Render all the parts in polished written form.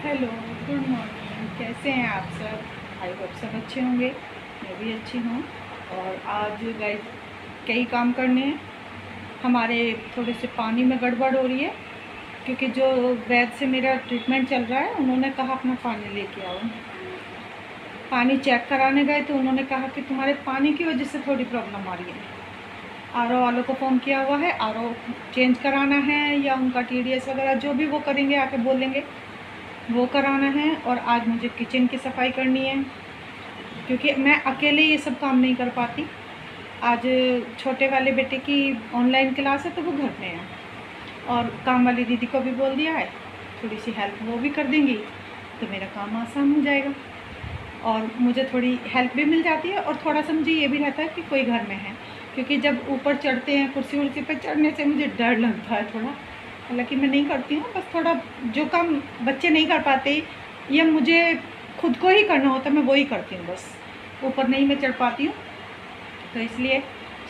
Hello, good morning. कैसे हैं आप सब? आई होप सब अच्छे होंगे। मैं भी अच्छी हूँ। और आज गाइस कई काम करने हैं हमारे। थोड़े से पानी में गड़बड़ हो रही है क्योंकि जो वैद्य से मेरा ट्रीटमेंट चल रहा है उन्होंने कहा अपना पानी लेके आओ। पानी चेक कराने गए तो उन्होंने कहा कि तुम्हारे पानी की वजह से थोड़ी प्रॉब्लम आ रही है। आरओ वालों को फ़ोन किया हुआ है, आरओ चेंज कराना है या उनका टीडीएस वगैरह जो भी वो करेंगे आके बोलेंगे वो कराना है। और आज मुझे किचन की सफाई करनी है क्योंकि मैं अकेले ये सब काम नहीं कर पाती। आज छोटे वाले बेटे की ऑनलाइन क्लास है तो वो घर में है और काम वाली दीदी को भी बोल दिया है, थोड़ी सी हेल्प वो भी कर देंगी तो मेरा काम आसान हो जाएगा और मुझे थोड़ी हेल्प भी मिल जाती है। और थोड़ा सा मुझे ये भी रहता है कि कोई घर में है, क्योंकि जब ऊपर चढ़ते हैं कुर्सी उर्सी पर चढ़ने से मुझे डर लगता है थोड़ा। हालांकि मैं नहीं करती हूँ, बस थोड़ा जो काम बच्चे नहीं कर पाते या मुझे खुद को ही करना होता है मैं वही करती हूँ, बस ऊपर नहीं मैं चढ़ पाती हूँ। तो इसलिए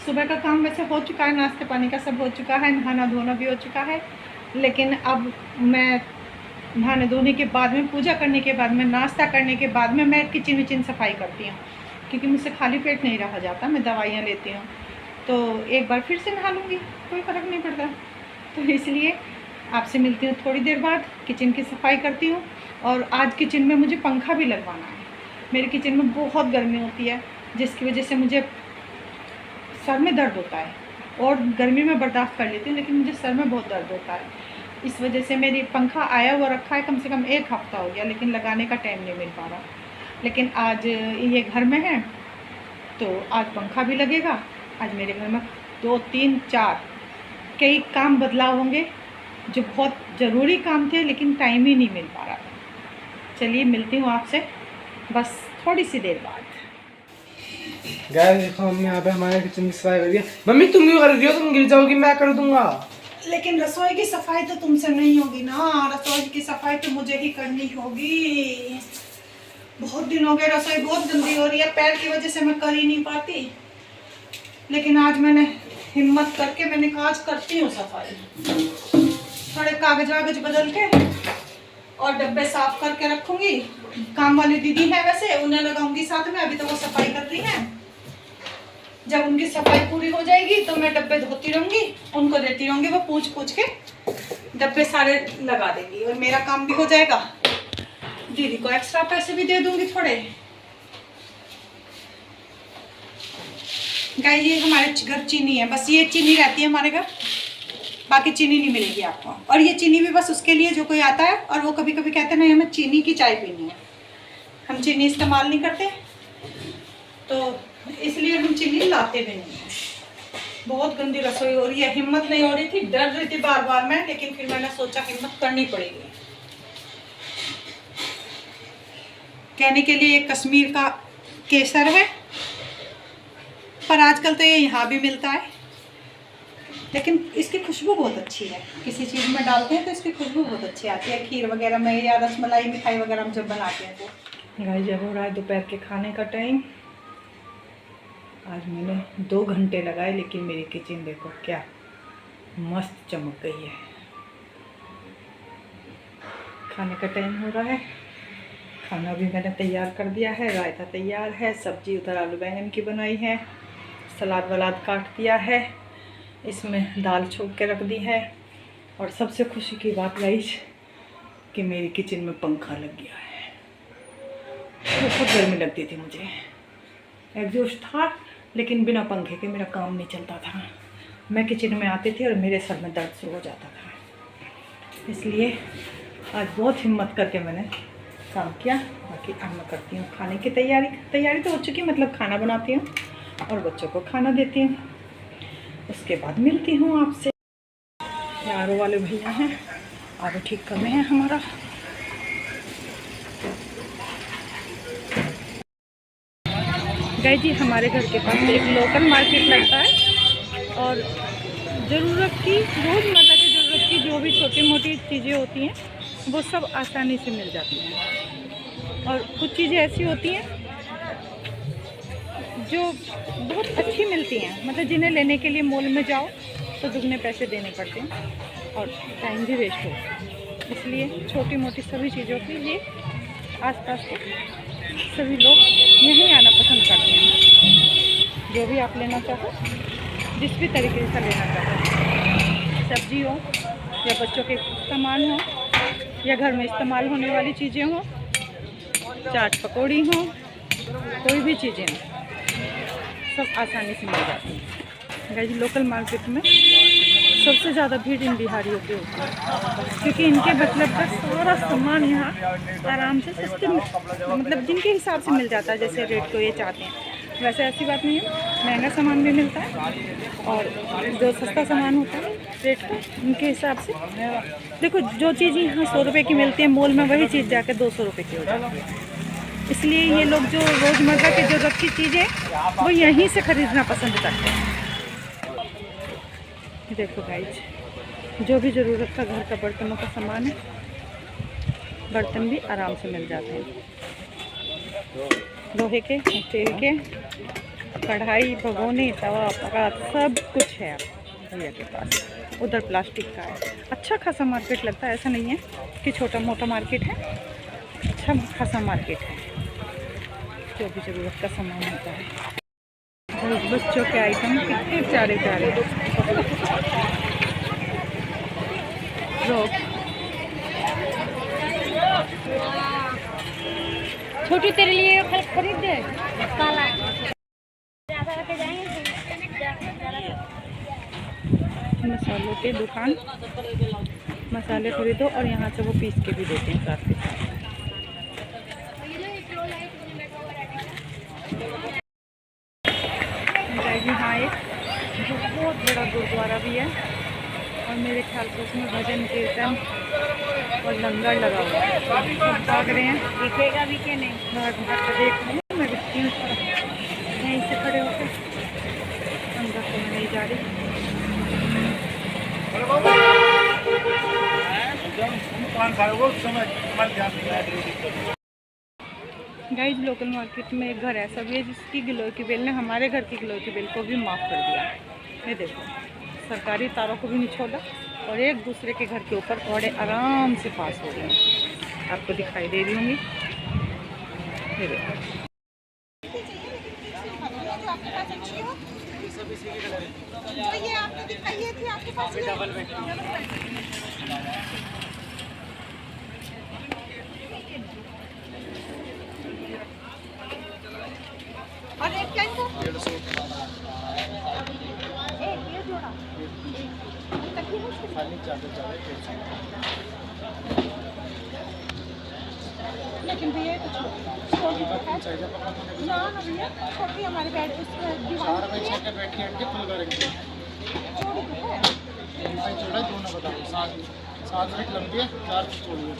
सुबह का काम वैसे हो चुका है, नाश्ते पानी का सब हो चुका है, नहाना धोना भी हो चुका है। लेकिन अब मैं नहाने धोने के बाद में, पूजा करने के बाद में, नाश्ता करने के बाद में मैं किचन विचन सफाई करती हूँ क्योंकि मुझसे खाली पेट नहीं रहा जाता। मैं दवाइयाँ लेती हूँ तो एक बार फिर से नहा लूँगी, कोई फ़र्क नहीं पड़ता। तो इसलिए आपसे मिलती हूँ थोड़ी देर बाद, किचन की सफाई करती हूँ। और आज किचन में मुझे पंखा भी लगवाना है। मेरे किचन में बहुत गर्मी होती है जिसकी वजह से मुझे सर में दर्द होता है। और गर्मी में बर्दाश्त कर लेती हूँ लेकिन मुझे सर में बहुत दर्द होता है। इस वजह से मेरी पंखा आया हुआ रखा है, कम से कम 1 हफ्ता हो गया, लेकिन लगाने का टाइम नहीं मिल पा रहा। लेकिन आज ये घर में है तो आज पंखा भी लगेगा। आज मेरे घर में 2 3 4 कई काम बदलाव होंगे जो बहुत ज़रूरी काम थे लेकिन टाइम ही नहीं मिल पा रहा था। चलिए मिलती हूँ आपसे बस थोड़ी सी देर बाद। गाइस देखो मम्मी यहाँ पे हमारे किचन की सफाई कर रही है। मम्मी तुम क्यों कर रही हो? तुम गिर जाओगी, मैं कर दूंगा। लेकिन रसोई की सफाई तो तुमसे नहीं होगी ना, रसोई की सफाई तो मुझे ही करनी होगी। बहुत दिन हो गए, रसोई बहुत गंदी हो रही है, पैर की वजह से मैं कर ही नहीं पाती। लेकिन आज मैंने हिम्मत करके मैंने कहा आज करती हूँ सफाई। थोड़े कागज वागज बदल के और डब्बे साफ करके रखूंगी। काम वाली दीदी है वैसे, उन्हें लगाऊंगी साथ में, अभी तो वो सफाई कर रही है। जब उनकी सफाई पूरी हो जाएगी तो मैं डब्बे धोती रहूंगी, उनको देती रहूंगी, वो पूछ पूछ के डब्बे सारे लगा देंगी और मेरा काम भी हो जाएगा। दीदी को एक्स्ट्रा पैसे भी दे दूंगी थोड़े। गाइस ये हमारे घर चीनी है, बस ये चीनी रहती है हमारे घर, बाकी चीनी नहीं मिलेगी आपको। और ये चीनी भी बस उसके लिए जो कोई आता है और वो कभी कभी कहते हैं नहीं हमें चीनी की चाय पीनी है, हम चीनी इस्तेमाल नहीं करते तो इसलिए हम चीनी लाते भी नहीं हैं। बहुत गंदी रसोई हो रही है, हिम्मत नहीं हो रही थी, डर रही थी बार बार मैं, लेकिन फिर मैंने सोचा हिम्मत करनी पड़ेगी। कहने के लिए कश्मीर का केसर है पर आजकल तो ये यहाँ भी मिलता है, लेकिन इसकी खुशबू बहुत अच्छी है। किसी चीज़ में डालते हैं तो इसकी खुशबू बहुत अच्छी आती है, खीर वगैरह में या रसमलाई मिठाई वगैरह हम जब बनाते हैं तो। गाइस जब हो रहा है दोपहर के खाने का टाइम। आज मैंने 2 घंटे लगाए लेकिन मेरी किचन देखो क्या मस्त चमक गई है। खाने का टाइम हो रहा है, खाना भी मैंने तैयार कर दिया है, रायता तैयार है, सब्जी उधर आलू बैंगन की बनाई है, सलाद वलाद काट दिया है, इसमें दाल छोक के रख दी है। और सबसे खुशी की बात गाइस कि मेरी किचन में पंखा लग गया है। बहुत गर्मी लगती थी मुझे, एग्जॉस्ट था लेकिन बिना पंखे के मेरा काम नहीं चलता था। मैं किचन में आती थी और मेरे सर में दर्द शुरू हो जाता था, इसलिए आज बहुत हिम्मत करके मैंने काम किया। बाकी अब मैं करती हूँ खाने की तैयारी तो हो चुकी, मतलब खाना बनाती हूँ और बच्चों को खाना देती हूँ, उसके बाद मिलती हूँ आपसे। आरओ वाले भैया हैं, आरओ ठीक कर रहे हैं हमारा। गाइस जी हमारे घर के पास एक लोकल मार्केट लगता है और ज़रूरत की, रोज़मर्रा की ज़रूरत की जो भी छोटी मोटी चीज़ें होती हैं वो सब आसानी से मिल जाती हैं। और कुछ चीज़ें ऐसी होती हैं जो बहुत अच्छी मिलती हैं, मतलब जिन्हें लेने के लिए मॉल में जाओ तो दुगने पैसे देने पड़ते हैं और टाइम भी वेस्ट हो। इसलिए छोटी मोटी सभी चीज़ों के लिए आसपास के सभी लोग यहीं आना पसंद करते हैं। जो भी आप लेना चाहो, जिस भी तरीके से लेना चाहो, सब्जी हो या बच्चों के सामान हो या घर में इस्तेमाल होने वाली चीज़ें हो, चाट पकौड़ी हो, कोई भी चीज़ें हो, सब आसानी से मिल जाती है। गाइस लोकल मार्केट में सबसे ज़्यादा भीड़ इन बिहारियों की होती है, क्योंकि इनके मतलब का सारा सामान यहाँ आराम से सस्ते मतलब जिनके हिसाब से मिल जाता है, जैसे रेट को ये चाहते हैं। वैसे ऐसी बात नहीं है, महंगा सामान भी मिलता है और जो सस्ता सामान होता है रेट का उनके हिसाब से। देखो जो चीज़ यहाँ 100 रुपये की मिलती है मॉल में, वही चीज़ जाकर 200 रुपये की हो जाती है। इसलिए ये लोग जो रोज़मर्रा की ज़रूरत की चीज़ें वो यहीं से ख़रीदना पसंद करते हैं। देखो गाइज, जो भी ज़रूरत का घर का बर्तनों का सामान है, बर्तन भी आराम से मिल जाते हैं। लोहे के, स्टील के, कढ़ाई, भगोनी, तवा, परात, सब कुछ है भैया के पास। उधर प्लास्टिक का है। अच्छा खासा मार्केट लगता है, ऐसा नहीं है कि छोटा मोटा मार्केट है, अच्छा खासा मार्केट है। जो भी ज़रूरत का सामान होता है। और बच्चों के आइटम कितने प्यारे प्यारे। छोटी तेरे लिए खरीद दे काला। मसालों के दुकान, मसाले खरीदो और यहाँ से वो पीस के भी देते हैं साथ के साथ। यहाँ एक बहुत बड़ा गुरुद्वारा भी है और मेरे ख्याल से उसमें भजन कीर्तन और लंगर लगा हुआ है। सब भाग रहे हैं, दिखेगा भी कि नहीं, भाग कर देख रहे हैं। मैं दिखती हूँ यहीं से खड़े होकर, अंदर तो मैं नहीं जा रही। गाइस लोकल मार्केट में एक घर ऐसा भी है जिसकी गिलोय की बेल ने हमारे घर की गिलोय की बेल को भी माफ़ कर दिया। ये देखो, सरकारी तारों को भी नहीं छोड़ा और एक दूसरे के घर के ऊपर बड़े आराम से पास हो रही हैं। आपको दिखाई दे रही होंगी, ये देखो। ये आपने दिखाई थी आपके पास और एक क्या इनको 150 ये जोड़ा खाली चादर लेकिन भैया कुछ छोटी ना ना भैया, छोटी हमारे बेड दीवार में छत पे बैठ के अंडे फुल करेंगे। छोटी तो है, भाई छोटा दोनों बताओ, 7 फीट लंबी है, 4 फीट चौड़ी है।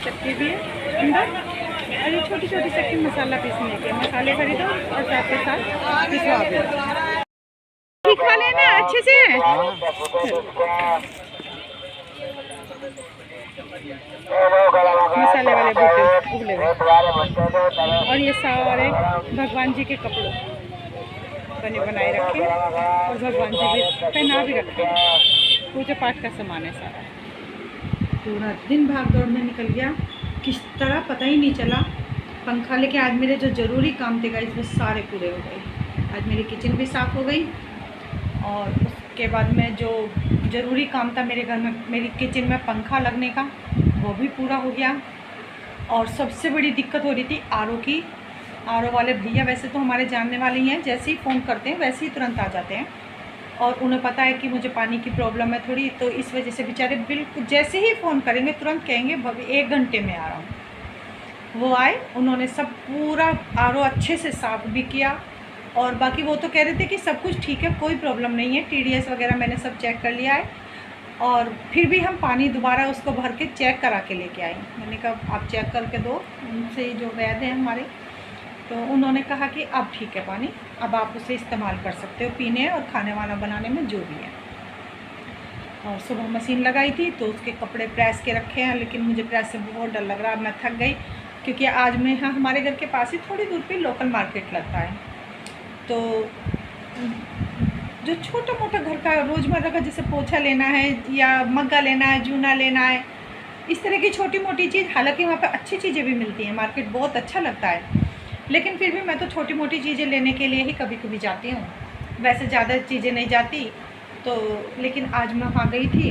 चक्की भी है अंदर और ये छोटी छोटी चक्की मसाला पीसने के, मसाले खरीदो और साथ के साथ पिसवा दो। खा लेना अच्छे से। मसाले वाले बूटे उबले हुए और ये सारे भगवान जी के कपड़ों बने बनाए रखे और भगवान जी भी पहना भी रखे हैं। पूजा पाठ का सामान है सारा। पूरा दिन भाग दौड़ में निकल गया, किस तरह पता ही नहीं चला। पंखा लेके आज मेरे जो ज़रूरी काम थे गाइस वो सारे पूरे हो गए। आज मेरी किचन भी साफ़ हो गई और उसके बाद में जो ज़रूरी काम था मेरे घर में, मेरी किचन में पंखा लगने का, वो भी पूरा हो गया। और सबसे बड़ी दिक्कत हो रही थी आरओ की। आरओ वाले भैया वैसे तो हमारे जानने वाले ही हैं, जैसे ही फ़ोन करते हैं वैसे ही तुरंत आ जाते हैं और उन्हें पता है कि मुझे पानी की प्रॉब्लम है थोड़ी, तो इस वजह से बेचारे बिल्कुल जैसे ही फ़ोन करेंगे तुरंत कहेंगे 1 घंटे में आ रहा हूँ। वो आए, उन्होंने सब पूरा आरओ अच्छे से साफ़ भी किया और बाकी वो तो कह रहे थे कि सब कुछ ठीक है, कोई प्रॉब्लम नहीं है। TDS वगैरह मैंने सब चेक कर लिया है और फिर भी हम पानी दोबारा उसको भर के चेक करा के लेके आए। मैंने कहा आप चेक करके दो, उनसे जो वैद्य हैं हमारे, तो उन्होंने कहा कि अब ठीक है पानी, अब आप उसे इस्तेमाल कर सकते हो पीने और खाने वाना बनाने में जो भी है। और सुबह मशीन लगाई थी तो उसके कपड़े प्रेस के रखे हैं, लेकिन मुझे प्रेस से बहुत डर लग रहा है, मैं थक गई, क्योंकि आज मैं यहाँ हमारे घर के पास ही थोड़ी दूर पे लोकल मार्केट लगता है, तो जो छोटा मोटा घर का रोज़मर्रा का जैसे पोछा लेना है या मग्गा लेना है, जूना लेना है, इस तरह की छोटी मोटी चीज़, हालांकि वहाँ पे अच्छी चीज़ें भी मिलती हैं, मार्केट बहुत अच्छा लगता है, लेकिन फिर भी मैं तो छोटी मोटी चीज़ें लेने के लिए ही कभी कभी जाती हूँ, वैसे ज़्यादा चीज़ें नहीं जाती। तो लेकिन आज मैं वहाँ गई थी,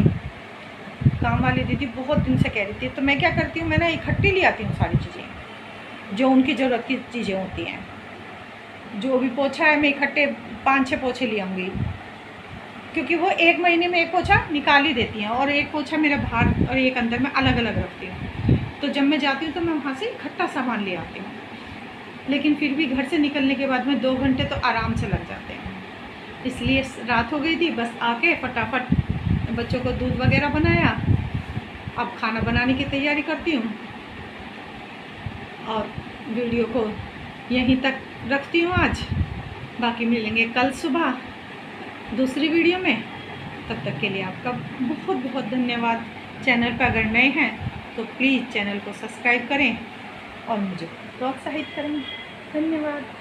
काम वाली दीदी बहुत दिन से कह रही थी, तो मैं क्या करती हूँ, मैं ना इकट्ठी ले आती हूँ सारी चीज़ें जो उनकी ज़रूरत की चीज़ें होती हैं। जो भी पोछा है मैं इकट्ठे 5-6 पोछे ले आऊँगी, क्योंकि वो 1 महीने में एक पोछा निकाल ही देती हैं, और एक पोछा मेरा बाहर और एक अंदर में अलग अलग रखती हूँ। तो जब मैं जाती हूँ तो मैं वहाँ से इकट्ठा सामान ले आती हूँ, लेकिन फिर भी घर से निकलने के बाद में 2 घंटे तो आराम से लग जाते हैं, इसलिए रात हो गई थी। बस आके फटाफट बच्चों को दूध वगैरह बनाया, अब खाना बनाने की तैयारी करती हूँ और वीडियो को यहीं तक रखती हूँ आज। बाकी मिलेंगे कल सुबह दूसरी वीडियो में, तब तक के लिए आपका बहुत बहुत धन्यवाद। चैनल पर अगर नए हैं तो प्लीज़ चैनल को सब्सक्राइब करें और मुझे प्रोत्साहित करें। धन्यवाद।